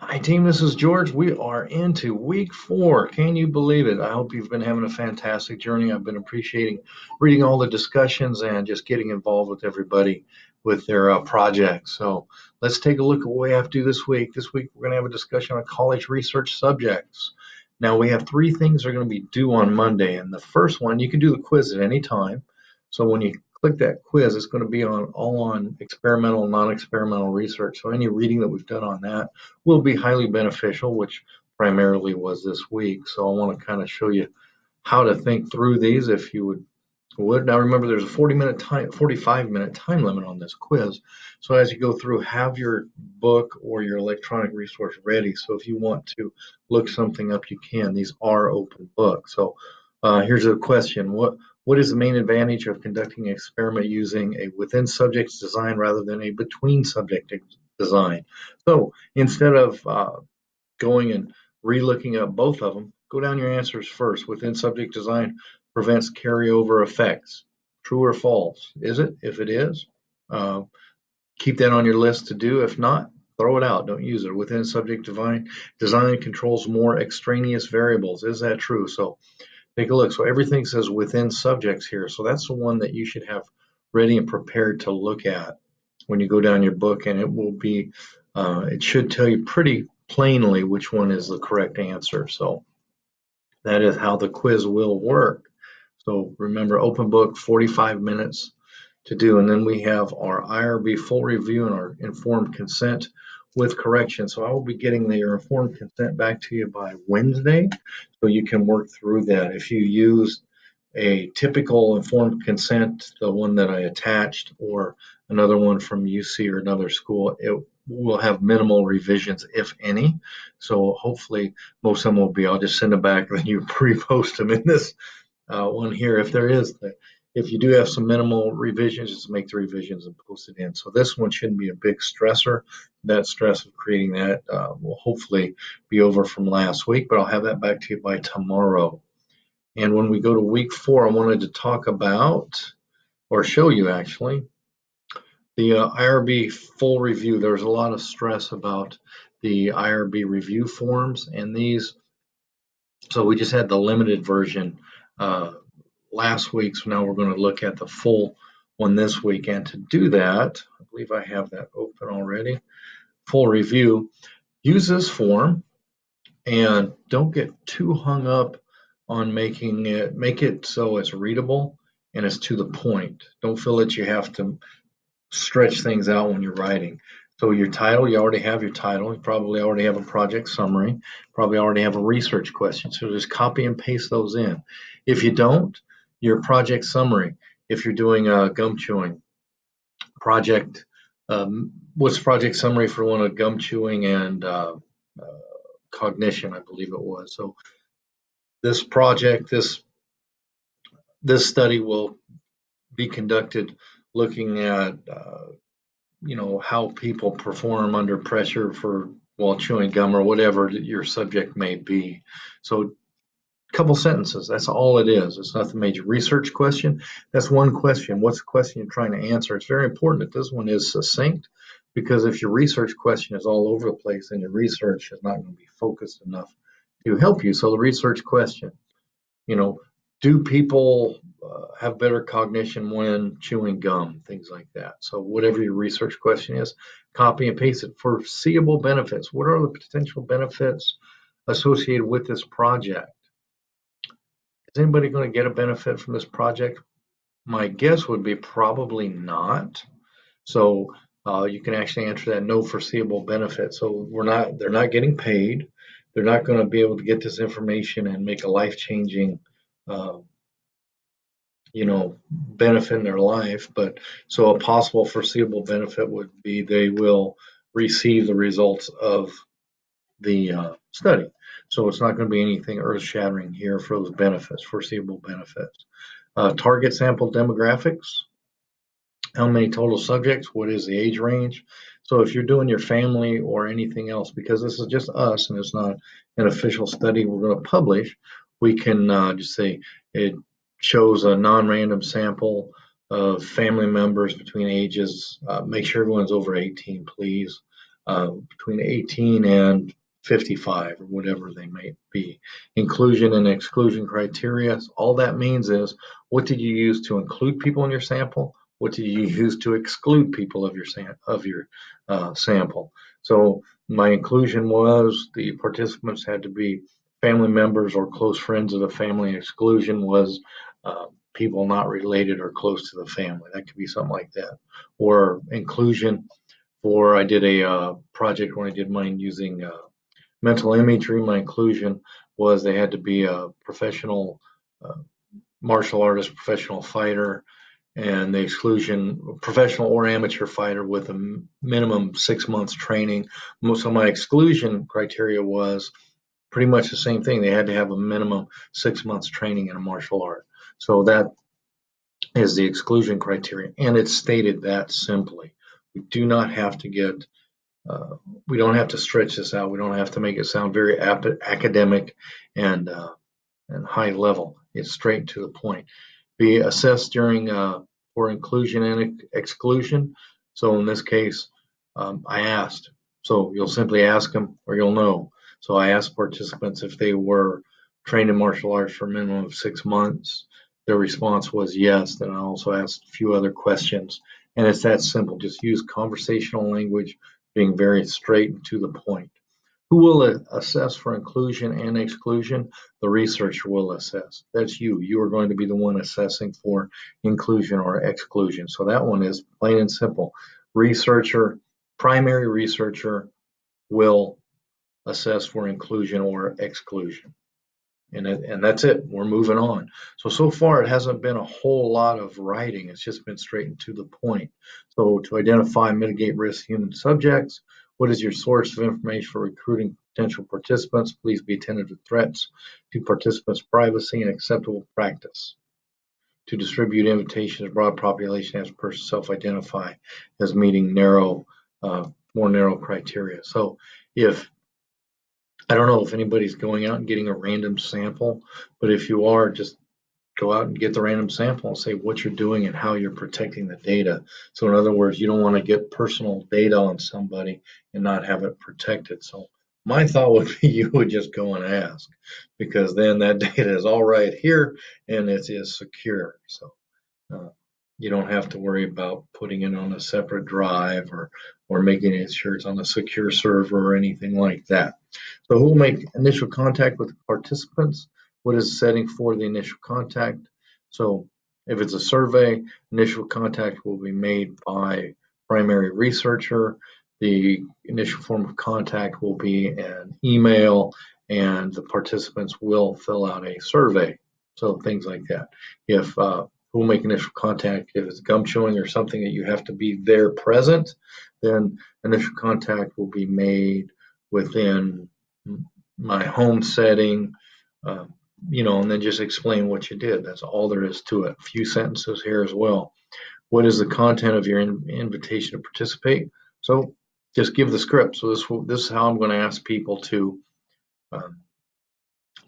Hi, team. This is George. We are into week 4. Can you believe it? I hope you've been having a fantastic journey. I've been appreciating reading all the discussions and just getting involved with everybody with their projects. So let's take a look at what we have to do this week. This week, we're going to have a discussion on college research subjects. Now, we have 3 things that are going to be due on Monday. And the first one, you can do the quiz at any time. So when you click that quiz, it's going to be all on experimental and non-experimental research. So any reading that we've done on that will be highly beneficial, which primarily was this week. So I want to kind of show you how to think through these if you would. Now remember, there's a 45-minute time limit on this quiz. So as you go through, have your book or your electronic resource ready. So if you want to look something up, you can. These are open books. So here's a question. What is the main advantage of conducting an experiment using a within subjects design rather than a between subject design? So instead of going and re-looking up both of them, go down your answers first. Within subject design prevents carryover effects. True or false? Is it? If it is, keep that on your list to do. If not, throw it out. Don't use it. Within subject design controls more extraneous variables. Is that true? So take a look. So everything says within subjects here. So that's the one that you should have ready and prepared to look at when you go down your book, and it will be, it should tell you pretty plainly which one is the correct answer. So that is how the quiz will work. So remember, open book, 45 minutes to do. And then we have our IRB full review and our informed consent with correction. So I will be getting your informed consent back to you by Wednesday, so you can work through that. If you used a typical informed consent, the one that I attached, or another one from UC or another school, it will have minimal revisions, if any. So hopefully most of them will be, I'll just send them back and then you pre-post them in this one here. If you do have some minimal revisions, just make the revisions and post it in. So this one shouldn't be a big stressor. That stress of creating that will hopefully be over from last week, but I'll have that back to you by tomorrow. And when we go to week 4, I wanted to talk about, or show you actually, the IRB full review. There's a lot of stress about the IRB review forms and these. So we just had the limited version last week, so now we're going to look at the full one this week. And to do that, I believe I have that open already. Full review. Use this form and don't get too hung up on make it so it's readable and it's to the point. Don't feel that you have to stretch things out when you're writing. So your title, you already have your title. You probably already have a project summary. Probably already have a research question. So just copy and paste those in. If you don't, your project summary. If you're doing gum chewing project, what's project summary for one of gum chewing and cognition, I believe it was. So this project, this study will be conducted looking at how people perform under pressure while chewing gum or whatever your subject may be. So couple sentences, that's all it is. It's not the major research question. That's one question. What's the question you're trying to answer? It's very important that this one is succinct, because if your research question is all over the place, then your research is not going to be focused enough to help you. So the research question, do people have better cognition when chewing gum, things like that. So whatever your research question is, copy and paste it. Foreseeable benefits. What are the potential benefits associated with this project? Is anybody going to get a benefit from this project? My guess would be probably not. So you can actually answer that, no foreseeable benefit. So they're not getting paid. They're not going to be able to get this information and make a life-changing benefit in their life. But so a possible foreseeable benefit would be they will receive the results of the study. So it's not going to be anything earth-shattering here for those benefits, foreseeable benefits. Target sample demographics. How many total subjects? What is the age range? So if you're doing your family or anything else, because this is just us and it's not an official study we're going to publish, we can just say it shows a non-random sample of family members between ages. Make sure everyone's over 18, please. between 18 and 55 or whatever they may be. Inclusion and exclusion criteria. All that means is, what did you use to include people in your sample? What did you use to exclude people of your sample? So my inclusion was the participants had to be family members or close friends of the family. Exclusion was people not related or close to the family. That could be something like that. Or inclusion for, I did a project when I did mine using mental imagery. My inclusion was they had to be a professional uh, martial artist, professional fighter, and the exclusion, professional or amateur fighter with a minimum 6 months training. Most of my exclusion criteria was pretty much the same thing. They had to have a minimum 6 months training in a martial art. So that is the exclusion criteria, and it's stated that simply. We do not have to get, we don't have to stretch this out. We don't have to make it sound very academic and high level. It's straight to the point. Be assessed during for inclusion and exclusion. So in this case, I asked. So you'll simply ask them or you'll know. So I asked participants if they were trained in martial arts for a minimum of 6 months. Their response was yes. Then I also asked a few other questions. And it's that simple. Just use conversational language, being very straight and to the point. Who will assess for inclusion and exclusion? The researcher will assess. That's you. You are going to be the one assessing for inclusion or exclusion. So that one is plain and simple. Researcher, primary researcher will assess for inclusion or exclusion. And that's it. We're moving on. So far, it hasn't been a whole lot of writing. It's just been straight and to the point. So to identify and mitigate risk human subjects, what is your source of information for recruiting potential participants? Please be attentive to threats to participants' privacy and acceptable practice. To distribute invitations to broad population as person self-identify as meeting more narrow criteria. So if I don't know if anybody's going out and getting a random sample, but if you are, just go out and get the random sample and say what you're doing and how you're protecting the data. So in other words, you don't want to get personal data on somebody and not have it protected. So my thought would be you would just go and ask, because then that data is all right here and it is secure. So uh, you don't have to worry about putting it on a separate drive or making it sure it's on a secure server or anything like that. So who will make initial contact with the participants? What is the setting for the initial contact? So if it's a survey, initial contact will be made by primary researcher. The initial form of contact will be an email, and the participants will fill out a survey. So things like that. If who will make initial contact, if it's gum chewing or something that you have to be there present, then initial contact will be made within my home setting, uh, and then just explain what you did. That's all there is to it. A few sentences here as well. What is the content of your invitation to participate? So just give the script. So this is how I'm going to ask people to um,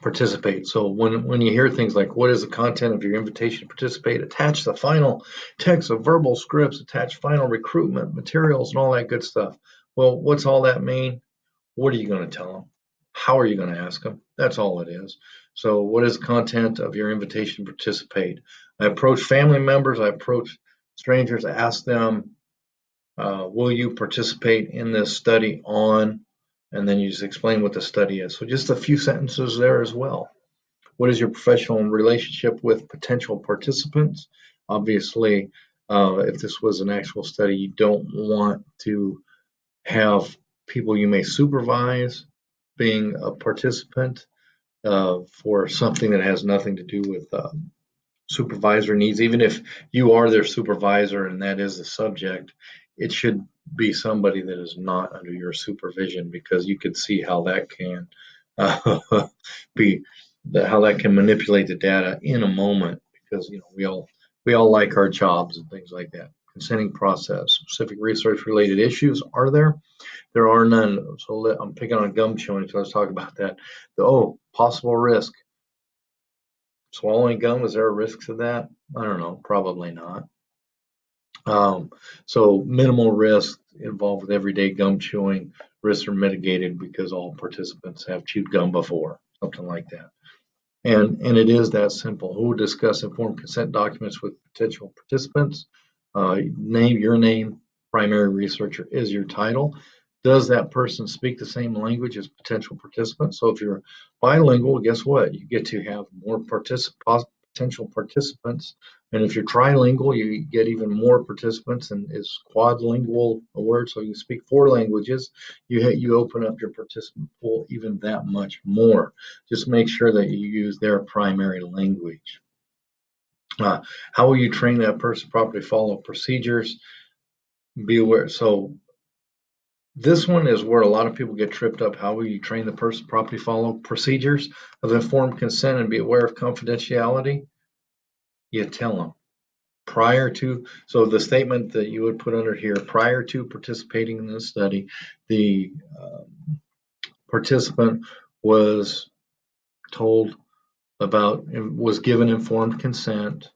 participate. So when you hear things like, what is the content of your invitation to participate? Attach the final text of verbal scripts, attach final recruitment materials and all that good stuff. Well, what's all that mean? What are you going to tell them? How are you going to ask them? That's all it is. So what is the content of your invitation to participate? I approach family members. I approach strangers. I ask them, will you participate in this study on, and then you just explain what the study is. So just a few sentences there as well. What is your professional relationship with potential participants? Obviously, if this was an actual study, you don't want to have people you may supervise being a participant for something that has nothing to do with supervisor needs. Even if you are their supervisor and that is the subject, it should be somebody that is not under your supervision, because you could see how that can be how that can manipulate the data in a moment, because we all like our jobs and things like that. Consenting process. Specific research related issues are there? There are none. So I'm picking on gum chewing, so let's talk about that. Possible risk. Swallowing gum, is there a risk to that? I don't know, probably not. Um, so minimal risk involved with everyday gum chewing. Risks are mitigated because all participants have chewed gum before, something like that. And it is that simple. Who will discuss informed consent documents with potential participants? Your name, primary researcher is your title. Does that person speak the same language as potential participants? So if you're bilingual, guess what? You get to have more potential participants. And if you're trilingual, you get even more participants. And is quadlingual a word? So you speak four languages. You open up your participant pool even that much more. Just make sure that you use their primary language. How will you train that person properly follow procedures? Be aware. So this one is where a lot of people get tripped up. How will you train the person properly follow procedures of informed consent and be aware of confidentiality? You tell them prior to. So the statement that you would put under here, prior to participating in this study, the participant was told was given informed consent,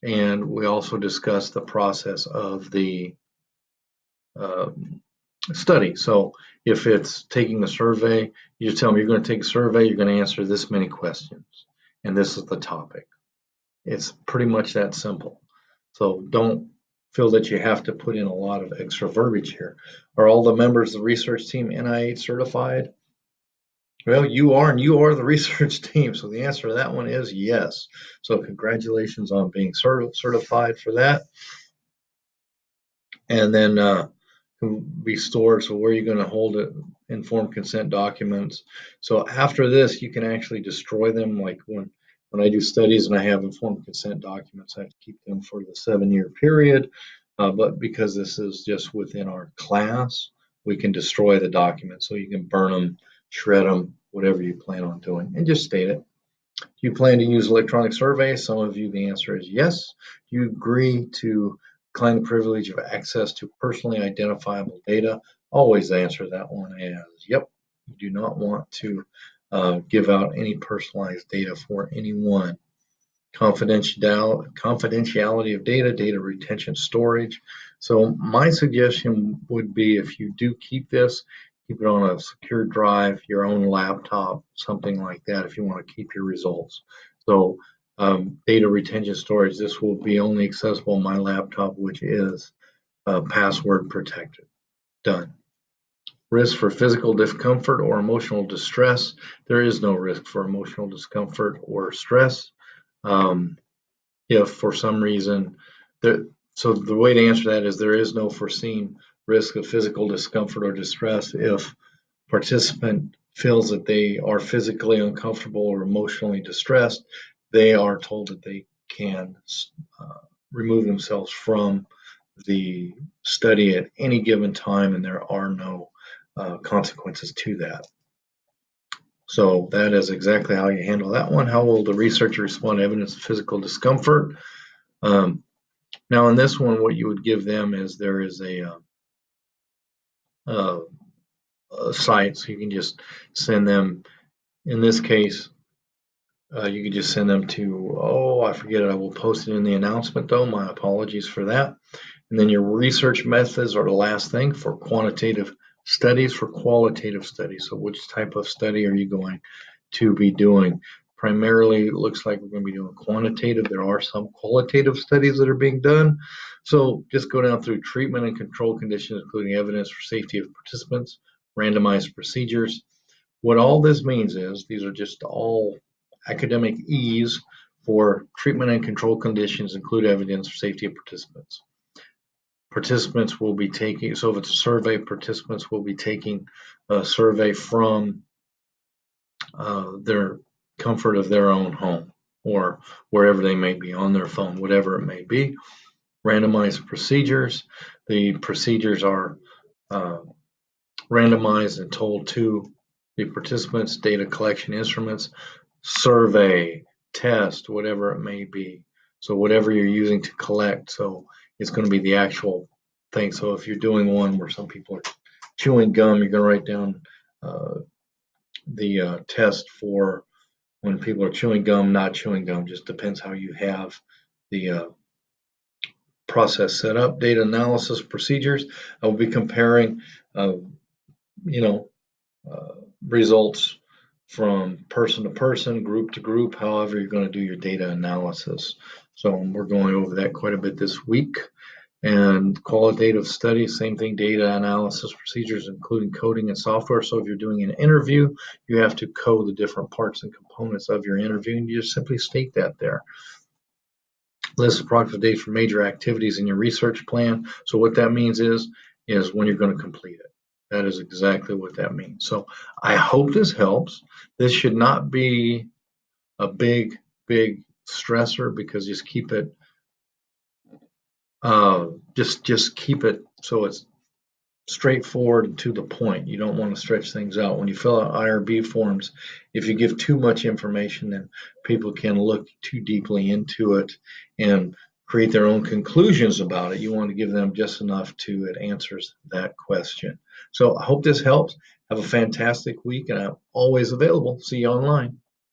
and we also discussed the process of the study. So if it's taking a survey, you just tell them you're going to take a survey, you're going to answer this many questions, and this is the topic. It's pretty much that simple. So don't feel that you have to put in a lot of extra verbiage here. Are all the members of the research team NIH certified? Well, you are, and you are the research team. So the answer to that one is yes. So congratulations on being certified for that. And then can be stored. So where are you going to hold it? Informed consent documents. So after this, you can actually destroy them. Like when I do studies and I have informed consent documents, I have to keep them for the 7-year period. But because this is just within our class, we can destroy the document. So you can burn them, shred them, whatever you plan on doing, and just state it. Do you plan to use electronic surveys? Some of you, the answer is yes. Do you agree to decline the privilege of access to personally identifiable data? Always answer that one as yep. You do not want to give out any personalized data for anyone. Confidentiality of data, data retention, storage. So my suggestion would be if you do keep this, keep it on a secure drive, your own laptop, something like that if you want to keep your results. So data retention storage, this will be only accessible on my laptop, which is password protected. Done. Risk for physical discomfort or emotional distress. There is no risk for emotional discomfort or stress. If for some reason so the way to answer that is there is no foreseen risk of physical discomfort or distress if participant feels that they are physically uncomfortable or emotionally distressed. They are told that they can remove themselves from the study at any given time, and there are no consequences to that. So that is exactly how you handle that one. How will the researcher respond to evidence of physical discomfort? Now in this one, what you would give them is there is a site, so you can just send them. In this case, you can just send them to, I forget it. I will post it in the announcement though. My apologies for that. And then your research methods are the last thing for quantitative studies, for qualitative studies. So which type of study are you going to be doing? Primarily, it looks like we're going to be doing quantitative. There are some qualitative studies that are being done. So just go down through treatment and control conditions, including evidence for safety of participants, randomized procedures. What all this means is these are just all academic E's for treatment and control conditions, include evidence for safety of participants. Participants will be taking, so if it's a survey, participants will be taking a survey from their comfort of their own home or wherever they may be on their phone, whatever it may be. Randomized procedures. The procedures are randomized and told to the participants, data collection instruments, survey, test, whatever it may be. So whatever you're using to collect, so it's going to be the actual thing. So if you're doing one where some people are chewing gum, you're going to write down the test for when people are chewing gum, not chewing gum. Just depends how you have the process setup, data analysis procedures. I will be comparing, you know, results from person to person, group to group, however you're going to do your data analysis. So we're going over that quite a bit this week. And qualitative studies, same thing, data analysis procedures, including coding and software. So if you're doing an interview, you have to code the different parts and components of your interview, and you just simply state that there. List approximate dates for major activities in your research plan. So what that means is when you're going to complete it. That is exactly what that means. So I hope this helps. This should not be a big stressor, because just keep it just keep it so it's straightforward and to the point. You don't want to stretch things out. When you fill out IRB forms, if you give too much information, then people can look too deeply into it and create their own conclusions about it. You want to give them just enough to it answers that question. So I hope this helps. Have a fantastic week, and I'm always available. See you online.